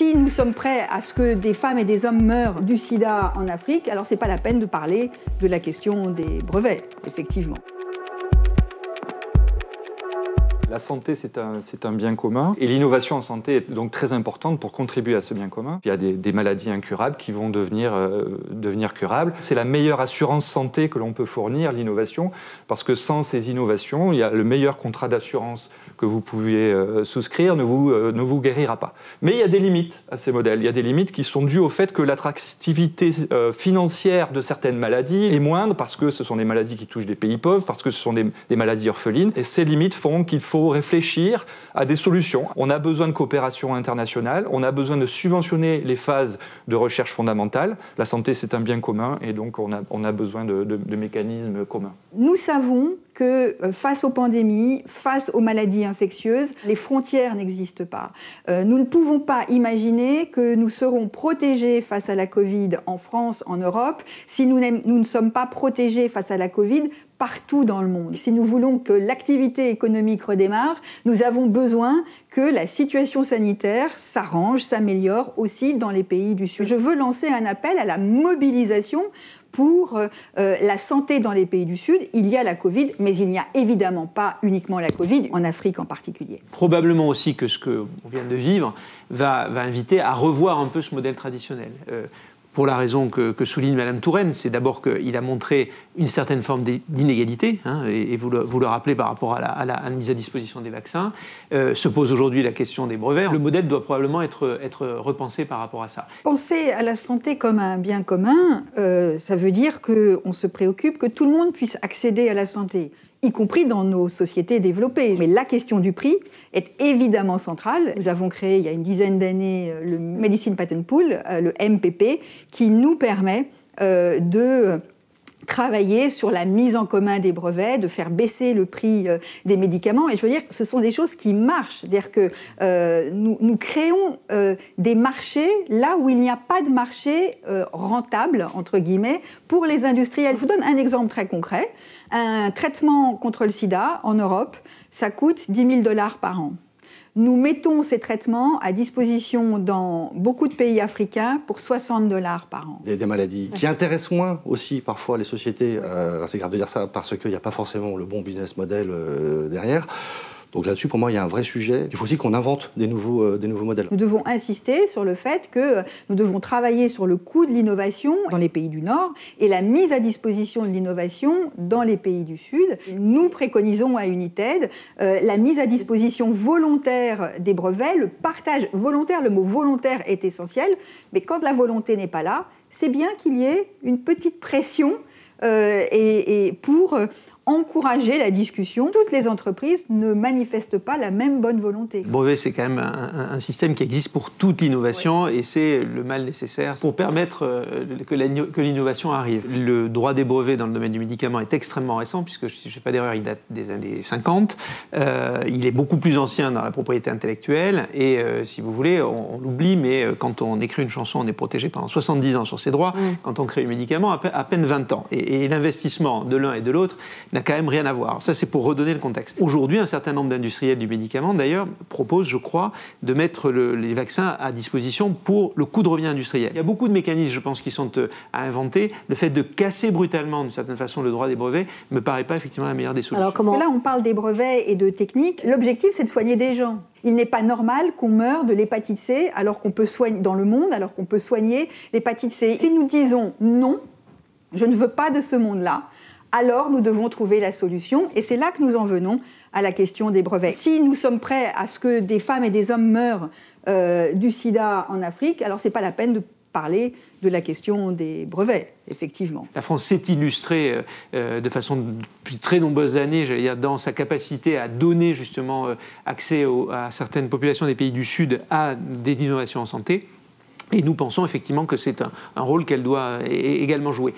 Si nous sommes prêts à ce que des femmes et des hommes meurent du sida en Afrique, alors c'est pas la peine de parler de la question des brevets, effectivement. La santé, c'est un bien commun et l'innovation en santé est donc très importante pour contribuer à ce bien commun. Il y a des maladies incurables qui vont devenir curables. C'est la meilleure assurance santé que l'on peut fournir, l'innovation, parce que sans ces innovations, il y a le meilleur contrat d'assurance que vous pouvez souscrire ne vous guérira pas. Mais il y a des limites à ces modèles. Il y a des limites qui sont dues au fait que l'attractivité financière de certaines maladies est moindre parce que ce sont des maladies qui touchent des pays pauvres, parce que ce sont des maladies orphelines. Et ces limites font qu'il faut réfléchir à des solutions. On a besoin de coopération internationale, on a besoin de subventionner les phases de recherche fondamentale. La santé, c'est un bien commun et donc on a besoin de mécanismes communs. Nous savons que face aux pandémies, face aux maladies infectieuses, les frontières n'existent pas. Nous ne pouvons pas imaginer que nous serons protégés face à la Covid en France, en Europe, si nous ne sommes pas protégés face à la Covid partout dans le monde. Si nous voulons que l'activité économique redémarre, nous avons besoin que la situation sanitaire s'arrange, s'améliore aussi dans les pays du Sud. Je veux lancer un appel à la mobilisation pour la santé dans les pays du Sud. Il y a la Covid, mais il n'y a évidemment pas uniquement la Covid, en Afrique en particulier. Probablement aussi que ce qu'on vient de vivre va inviter à revoir un peu ce modèle traditionnel. Pour la raison que souligne Mme Touraine, c'est d'abord qu'il a montré une certaine forme d'inégalité, et vous le rappelez par rapport à la mise à disposition des vaccins. Se pose aujourd'hui la question des brevets. Le modèle doit probablement être repensé par rapport à ça. Penser à la santé comme un bien commun, ça veut dire qu'on se préoccupe que tout le monde puisse accéder à la santé, y compris dans nos sociétés développées. Mais la question du prix est évidemment centrale. Nous avons créé, il y a une dizaine d'années, le Medicine Patent Pool, le MPP, qui nous permet de travailler sur la mise en commun des brevets, de faire baisser le prix des médicaments. Et je veux dire, ce sont des choses qui marchent. C'est-à-dire que nous créons des marchés là où il n'y a pas de marché rentable, entre guillemets, pour les industriels. Je vous donne un exemple très concret. Un traitement contre le sida en Europe, ça coûte 10 000 $ par an. Nous mettons ces traitements à disposition dans beaucoup de pays africains pour 60 $ par an. Il y a des maladies qui intéressent moins aussi parfois les sociétés. C'est grave de dire ça parce qu'il n'y a pas forcément le bon business model derrière. Donc là-dessus, pour moi, il y a un vrai sujet. Il faut aussi qu'on invente des nouveaux modèles. Nous devons insister sur le fait que nous devons travailler sur le coût de l'innovation dans les pays du Nord et la mise à disposition de l'innovation dans les pays du Sud. Nous préconisons à United la mise à disposition volontaire des brevets, le partage volontaire. Le mot volontaire est essentiel, mais quand la volonté n'est pas là, c'est bien qu'il y ait une petite pression pour encourager la discussion. Toutes les entreprises ne manifestent pas la même bonne volonté. Le brevet, c'est quand même un système qui existe pour toute innovation, et c'est le mal nécessaire pour permettre que l'innovation arrive. Le droit des brevets dans le domaine du médicament est extrêmement récent, puisque, si je ne fais pas d'erreur, il date des années 50. Il est beaucoup plus ancien dans la propriété intellectuelle, et si vous voulez, on l'oublie, mais quand on écrit une chanson, on est protégé pendant 70 ans sur ses droits. Quand on crée un médicament, à peine 20 ans. Et l'investissement de l'un et de l'autre n'a quand même rien à voir. Ça, c'est pour redonner le contexte. Aujourd'hui, un certain nombre d'industriels du médicament, d'ailleurs, proposent, je crois, de mettre les vaccins à disposition pour le coût de revient industriel. Il y a beaucoup de mécanismes, je pense, qui sont à inventer. Le fait de casser brutalement, d'une certaine façon, le droit des brevets ne me paraît pas effectivement la meilleure des solutions. Alors, là, on parle des brevets et de techniques. L'objectif, c'est de soigner des gens. Il n'est pas normal qu'on meure de l'hépatite C alors qu'on peut soigner dans le monde, alors qu'on peut soigner l'hépatite C. Si nous disons non, je ne veux pas de ce monde-là, alors nous devons trouver la solution. Et c'est là que nous en venons à la question des brevets. Si nous sommes prêts à ce que des femmes et des hommes meurent du sida en Afrique, alors ce n'est pas la peine de parler de la question des brevets, effectivement. La France s'est illustrée de façon depuis très nombreuses années, j'allais dire, dans sa capacité à donner justement accès à certaines populations des pays du Sud à des innovations en santé. Et nous pensons effectivement que c'est un rôle qu'elle doit également jouer.